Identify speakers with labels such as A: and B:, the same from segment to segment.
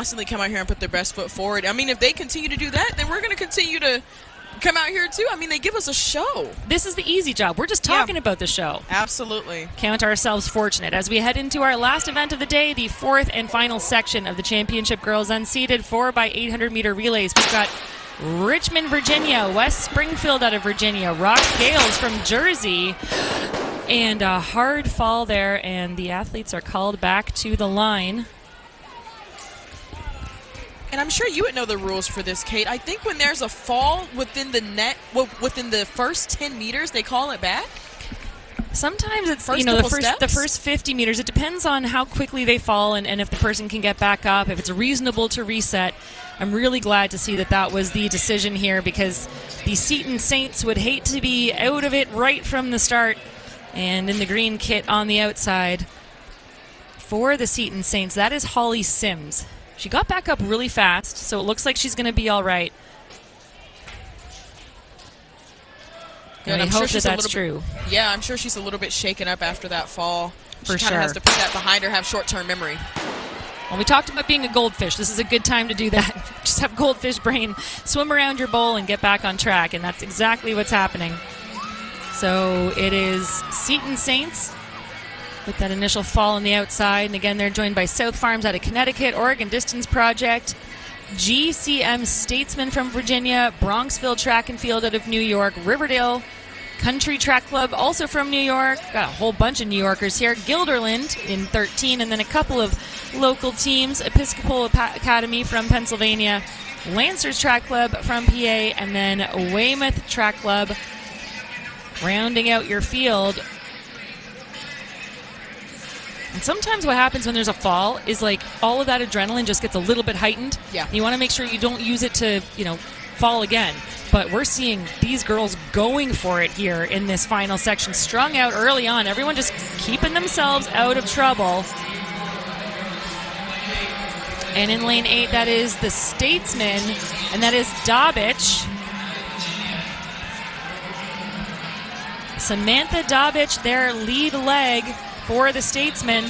A: constantly come out here and put their best foot forward. I mean, if they continue to do that, then we're going to continue to come out here too. I mean, they give us a show.
B: This is the easy job. We're just talking about the show.
A: Absolutely.
B: Count ourselves fortunate. As we head into our last event of the day, the fourth and final section of the Championship Girls Unseated 4x800m relays. We've got Richmond, Virginia, West Springfield out of Virginia, Rox Gales from Jersey, and a hard fall there, and the athletes are called back to the line.
A: And I'm sure you would know the rules for this, Kate. I think when there's a fall within the net, within the first 10 meters, they call it back.
B: Sometimes it's the first 50 meters. It depends on how quickly they fall and if the person can get back up, if it's reasonable to reset. I'm really glad to see that was the decision here, because the Seton Saints would hate to be out of it right from the start. And in the green kit on the outside for the Seton Saints, that is Holly Sims. She got back up really fast, so it looks like she's going to be all right.
A: And
B: I hope that's true.
A: Yeah, I'm sure she's a little bit shaken up after that fall.
B: For
A: she kind of has to put that behind her, have short-term memory.
B: Well, we talked about being a goldfish. This is a good time to do that. Just have goldfish brain, swim around your bowl, and get back on track, and that's exactly what's happening. So it is Seton Saints with that initial fall on the outside. And again, they're joined by South Farms out of Connecticut, Oregon Distance Project, GCM Statesman from Virginia, Bronxville Track and Field out of New York, Riverdale Country Track Club also from New York. Got a whole bunch of New Yorkers here. Guilderland in 13, and then a couple of local teams, Episcopal Academy from Pennsylvania, Lancers Track Club from PA, and then Weymouth Track Club rounding out your field. And sometimes what happens when there's a fall is like all of that adrenaline just gets a little bit heightened.
A: Yeah.
B: You want to make sure you don't use it to, fall again. But we're seeing these girls going for it here in this final section, strung out early on. Everyone just keeping themselves out of trouble. And in lane 8, that is the Statesman, and that is Dobbich. Samantha Dobbich, their lead leg for the Statesman.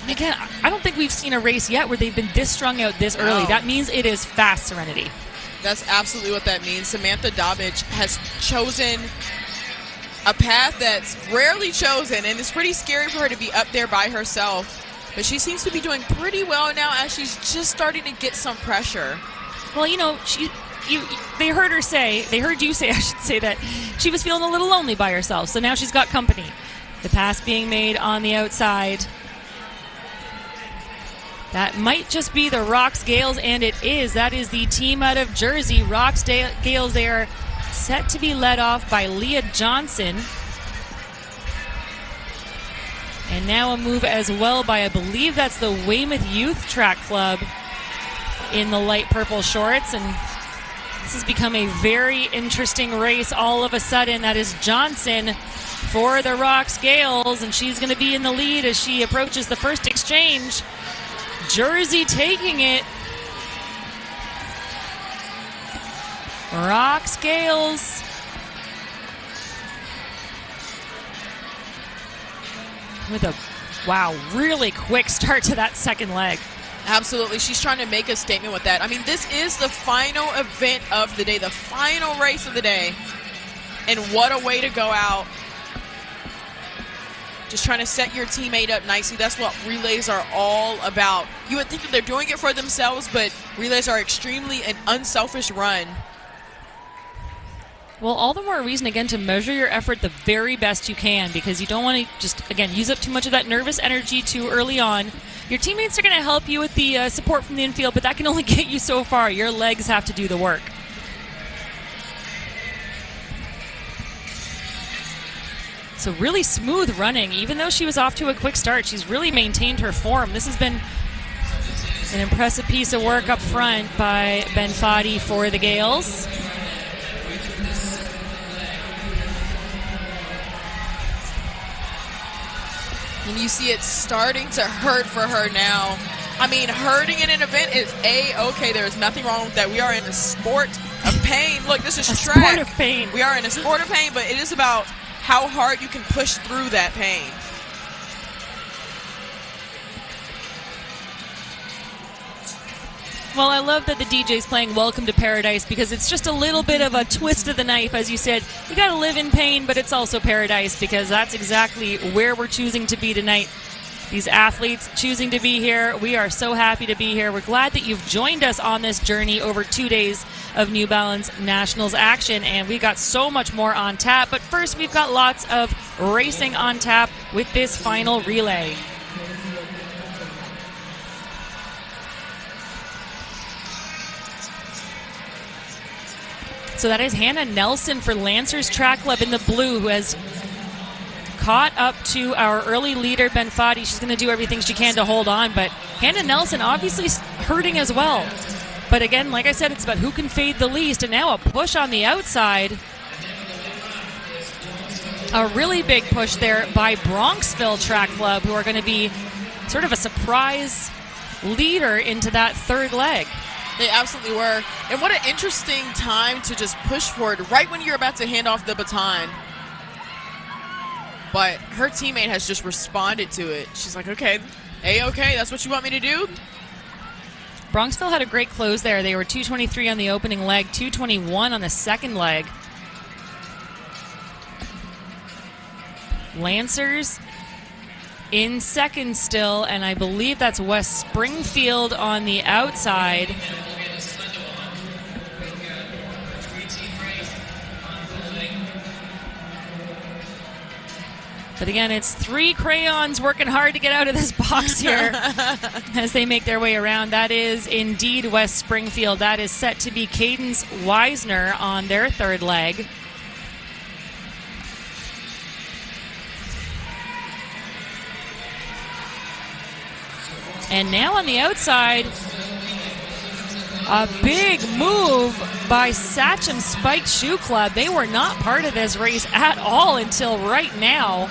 B: And again, I don't think we've seen a race yet where they've been this strung out this early. That means it is fast, Serenity.
A: That's absolutely what that means. Samantha Dobbich has chosen a path that's rarely chosen, and it's pretty scary for her to be up there by herself. But she seems to be doing pretty well now as she's just starting to get some pressure.
B: Well, they heard you say, I should say, that she was feeling a little lonely by herself. So now she's got company. The pass being made on the outside. That might just be the Rox Gales, and it is. That is the team out of Jersey, Rox Gales. They are set to be led off by Leah Johnson. And now a move as well by, I believe that's the Weymouth Youth Track Club in the light purple shorts. And this has become a very interesting race all of a sudden. That is Johnson for the Rox Gales, and she's going to be in the lead as she approaches the first exchange. Jersey taking it. Rox Gales. With a, really quick start to that second leg.
A: Absolutely. She's trying to make a statement with that. I mean, this is the final event of the day, the final race of the day. And what a way to go out. Just trying to set your teammate up nicely. That's what relays are all about. You would think that they're doing it for themselves, but relays are extremely an unselfish run.
B: Well, all the more reason, again, to measure your effort the very best you can, because you don't want to just, again, use up too much of that nervous energy too early on. Your teammates are going to help you with the support from the infield, but that can only get you so far. Your legs have to do the work. So really smooth running. Even though she was off to a quick start, she's really maintained her form. This has been an impressive piece of work up front by Ben Foddy for the Gales.
A: And you see it starting to hurt for her now. I mean, hurting in an event is A-okay. There is nothing wrong with that. We are in a sport of pain. Look, this is track.
B: A sport of pain.
A: We are in a sport of pain, but it is about how hard you can push through that pain.
B: Well, I love that the DJ's playing Welcome to Paradise because it's just a little bit of a twist of the knife. As you said, you got to live in pain, but it's also paradise because that's exactly where we're choosing to be tonight. These athletes choosing to be here. We are so happy to be here. We're glad that you've joined us on this journey over 2 days of New Balance Nationals action, and we got so much more on tap. But first, we've got lots of racing on tap with this final relay. So that is Hannah Nelson for Lancers Track Club in the blue, who has caught up to our early leader, Ben Fadi. She's going to do everything she can to hold on, but Hannah Nelson obviously hurting as well. But again, like I said, it's about who can fade the least, and now a push on the outside. A really big push there by Bronxville Track Club, who are going to be sort of a surprise leader into that third leg.
A: They absolutely were. And what an interesting time to just push forward right when you're about to hand off the baton. But her teammate has just responded to it. She's like, okay, A-okay, that's what you want me to do?
B: Bronxville had a great close there. They were 2:23 on the opening leg, 2:21 on the second leg. Lancers in second still, and I believe that's West Springfield on the outside. But again, it's three crayons working hard to get out of this box here as they make their way around. That is indeed West Springfield. That is set to be Cadence Weisner on their third leg. And now on the outside, a big move by Satcham Spike Shoe Club. They were not part of this race at all until right now.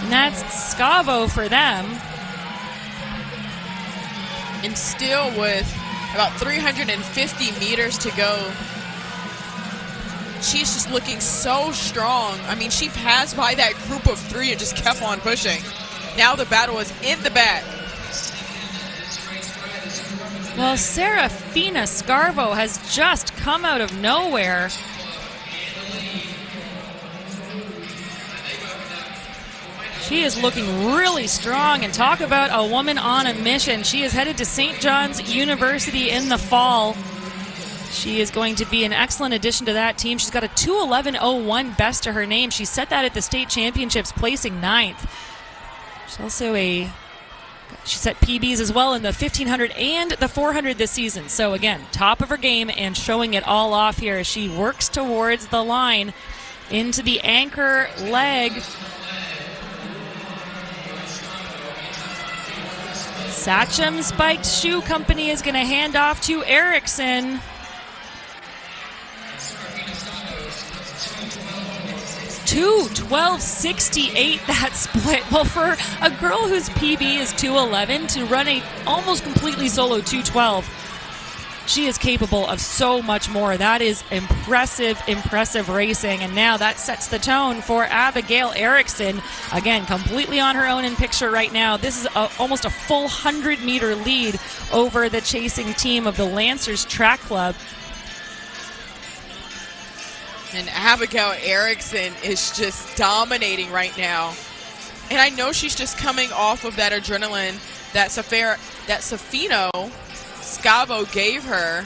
B: And that's Scavo for them.
A: And still with about 350 meters to go, she's just looking so strong. I mean, she passed by that group of three and just kept on pushing. Now the battle is in the back.
B: Well, Sarafina Scavo has just come out of nowhere. She is looking really strong, and talk about a woman on a mission. She is headed to St. John's University in the fall. She is going to be an excellent addition to that team. She's got a 2:11.01 best to her name. She set that at the state championships, placing 9th. She's also she set PBs as well in the 1500 and the 400 this season. So again, top of her game and showing it all off here as she works towards the line into the anchor leg. Satcham Spiked Shoe Company is going to hand off to Erickson. 2:12.68 that split. Well, for a girl whose PB is 2:11 to run a almost completely solo 2:12, she is capable of so much more. That is impressive racing. And now that sets the tone for Abigail Erickson. Again, completely on her own in picture right now. This is almost a full 100-meter lead over the chasing team of the Lancers Track Club.
A: And Abigail Erickson is just dominating right now. And I know she's just coming off of that adrenaline that Safino Scavo gave her.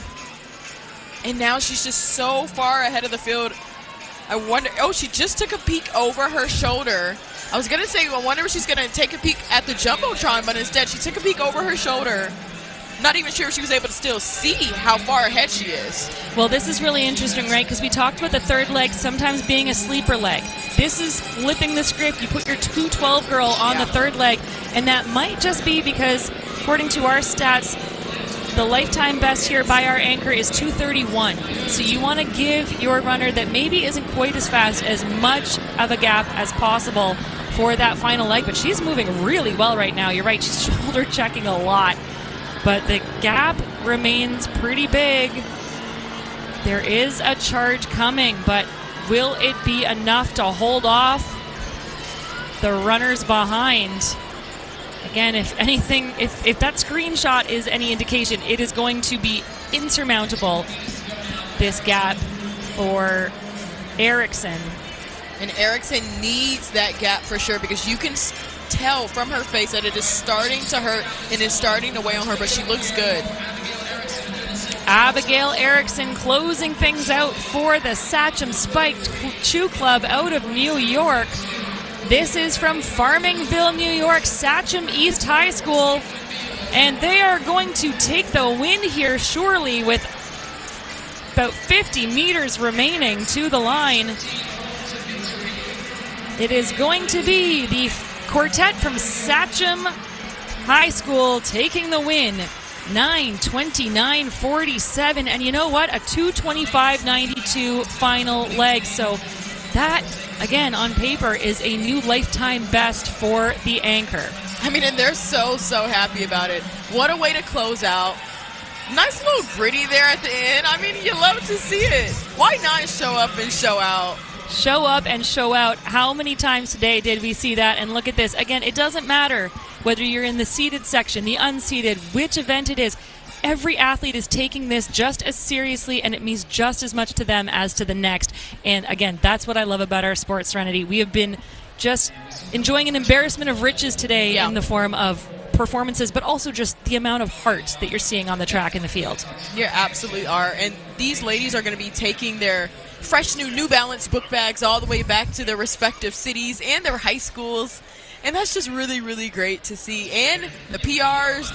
A: And now she's just so far ahead of the field. I wonder, she just took a peek over her shoulder. I was going to say, I wonder if she's going to take a peek at the Jumbotron, but instead she took a peek over her shoulder. Not even sure if she was able to still see how far ahead she is.
B: Well, this is really interesting, right? Because we talked about the third leg sometimes being a sleeper leg. This is flipping the script. You put your 2:12 girl on the third leg, and that might just be because, according to our stats, the lifetime best here by our anchor is 2:31. So you want to give your runner that maybe isn't quite as fast as much of a gap as possible for that final leg. But she's moving really well right now. You're right, she's shoulder checking a lot. But the gap remains pretty big. There is a charge coming, but will it be enough to hold off the runners behind? Again, if anything, if that screenshot is any indication, it is going to be insurmountable, this gap for Erickson.
A: And Erickson needs that gap for sure, because you can tell from her face that it is starting to hurt and is starting to weigh on her, but she looks good.
B: Abigail Erickson closing things out for the Sachem Spiked Chew Club out of New York. This is from Farmingville, New York, Sachem East High School. And they are going to take the win here, surely, with about 50 meters remaining to the line. It is going to be the quartet from Sachem High School taking the win. 9:29.47, and you know what? A 2:25.92 final leg. So that, again, on paper, is a new lifetime best for the anchor.
A: I mean, and they're so happy about it. What a way to close out. Nice little gritty there at the end. I mean, you love to see it. Why not show up and show out?
B: Show up and show out. How many times today did we see that? And look at this. Again, it doesn't matter whether you're in the seated section, the unseated, which event it is. Every athlete is taking this just as seriously, and it means just as much to them as to the next. And again, that's what I love about our sport, Serenity. We have been just enjoying an embarrassment of riches today in the form of performances, but also just the amount of heart that you're seeing on the track and the field.
A: You absolutely are. And these ladies are going to be taking their fresh New Balance book bags all the way back to their respective cities and their high schools. And that's just really great to see. And the PRs, the